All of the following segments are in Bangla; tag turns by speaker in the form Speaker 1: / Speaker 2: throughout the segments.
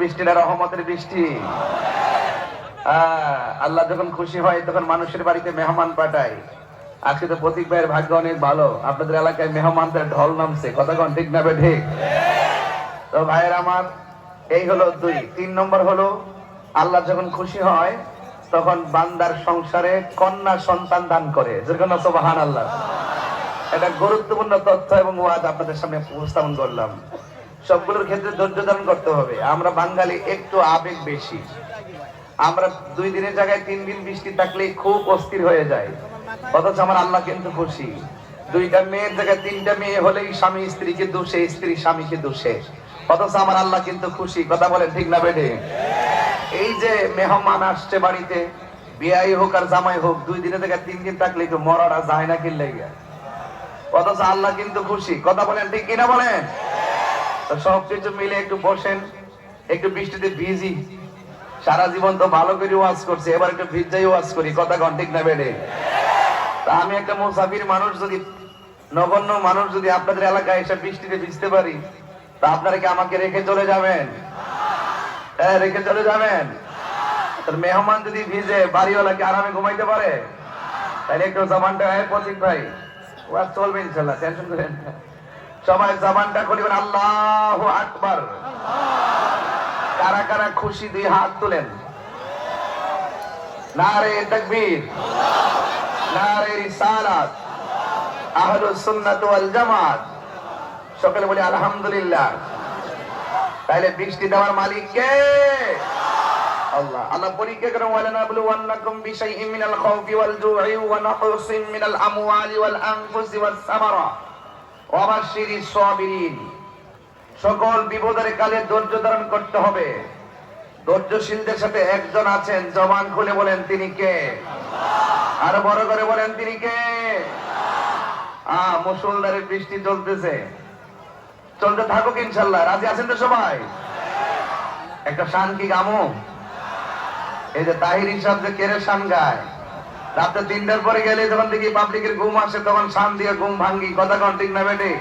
Speaker 1: বৃষ্টিটা রহমতের বৃষ্টি। আল্লাহ যখন খুশি হয় তখন মানুষের বাড়িতে মেহমান পাঠায়। আজকে তো প্রতীক ভাইয়ের ভাগ্য অনেক ভালো, আপনাদের এলাকায় মেহমানদের ঢল নামছে, কথা কন ঠিক না ঠিক? তো ভাইয়ের আমার, এই হলো 2। 3 নম্বর হলো আল্লাহ যখন খুশি হয় তখন বান্দার সংসারে কন্যা সন্তান দান করে। যেরকম সুবহানাল্লাহ। এটা গুরুত্বপূর্ণ তথ্য এবং ওয়াজ আপনাদের সামনে উপস্থাপন করলাম। সবগুলোর ক্ষেত্রে ধৈর্য ধারণ করতে হবে। আমরা বাঙালি একটু আবেগ বেশি। আমরা 2 দিনের জায়গায় 3 দিন বৃষ্টি থাকলেই খুব অস্থির হয়ে যায়, অথচ আমার আল্লাহ কিন্তু খুশি। 2টা মেয়ের জায়গায় 3টা মেয়ে হলেই স্বামী স্ত্রীকে দোষে, স্ত্রী স্বামীকে দোষে, অথচ আমার আল্লাহ কিন্তু খুশি। কথা বলেন ঠিক না বেঠে? এই যে মেহমান আসছে বাড়িতে, বিয়াই হোক আর জামাই হোক, 2 দিনের জায়গায় 3 দিন থাকলেই তো মরাটা যায় না কিনলে গিয়া, অথচ আল্লাহ কিন্তু খুশি। কথা বলেন ঠিক কিনা বলেন? তো সবকিছু মিলে একটু বসেন, একটু বৃষ্টিতে ভিজি। সারা জীবন তো ভালো করে ওয়াজ করছে, এবার একটু ভিজাই ওয়াজ করি। কথা কন ঠিক না বেড়ে? তা আমি একটা মুসাফির মানুষ, যদি নগণ্য মানুষ যদি আপনাদের এলাকায় এসে বৃষ্টিতে ভিজতে পারি, তা আপনারা কি আমাকে রেখে চলে যাবেন? হ্যাঁ, রেখে চলে যাবেন? তোর মেহমান যদি ভিজে, বাড়িওয়ালা কি আরামে ঘুমাইতে পারে? তাহলে একটু জবানটা প্রতীক ভাই, ওয়াজ চলবে ইনশাল্লাহ, টেনশন করেন না। সবাই জবানটা খুলিবেন আল্লাহু আকবার। কারা কারা খুশি 2 হাত তুলেন। নারে তাকবীর, নারে রিসালাত, আহলুস সুন্নাত ওয়াল জামাত। সকলে বলি আলহামদুলিল্লাহ। তাহলে বৃষ্টি দেওয়ার মালিক কে? আল্লাহ। আল্লাহ পরীক্ষা করেন, ওয়ালানাবলুওয়ান্নাকুম বিশাইইন মিনাল খাউফি ওয়াল জু'i ওয়া নাকসিন মিনাল আমওয়ালি ওয়াল আনফুসি ওয়াস সামারাত ওয়া বাশশিরিস সাবিরিন। সকল বিপদের কালে ধৈর্য ধারণ করতে হবে। ধৈর্যশীলদের সাথে একজন আছেন, জবান খুলে বলেন তিনি কে? আরো বড় করে বলেন তিনি কে? মুষলধারে বৃষ্টি চলতেছে, চলতে থাকুক ইনশাল্লাহ। রাজি আছেন তো সবাই? একটা শান কি গামো? এই যে তাহির হিসাব যে কেড়ে শান গায়, রাতে 3টার পরে গেলে যখন দেখি পাবলিকের ঘুম আসে, তখন শান দিয়ে ঘুম ভাঙ্গি। কথা কন ঠিক না বেটে?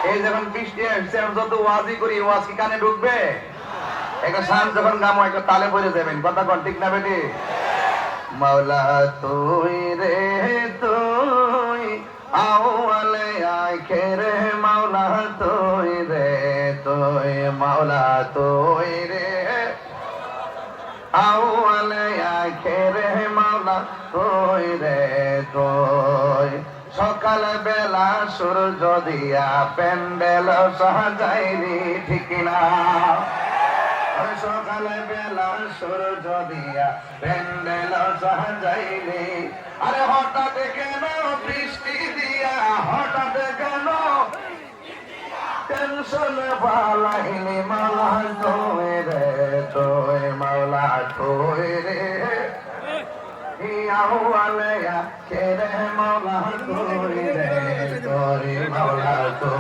Speaker 1: এই যখন বৃষ্টি আসছে, যত ওয়াজি করি, ওয়াজ কি কানে ঢুকবে? একটা শান যখন গামো, একটা তালে পড়ে যাবেন। কথা কন ঠিক না বেটে? মাওলা তুই রে তুই আউয়ালে আখিরে, মাওলা তুই রে তুই, মাওলা তুই রে আউয়ালে আখিরে, মাওলা তুই রে তুই। সকাল বেলা সূর্য দিয়া প্যান্ডেল সাজাইলি, ঠিক না? সকাল বেলা সূর্য দিয়া প্যান্ডেল সাজাইলি, আরে হঠাৎ কেন বৃষ্টি দিয়া, হঠাৎ কেন টেনশন পালাইলি? মাওলা তুই রে তুই, মাওলা তুই রে আউয়ালে আখিরে, মাওলা তুই রে তুই, মাওলা তুই।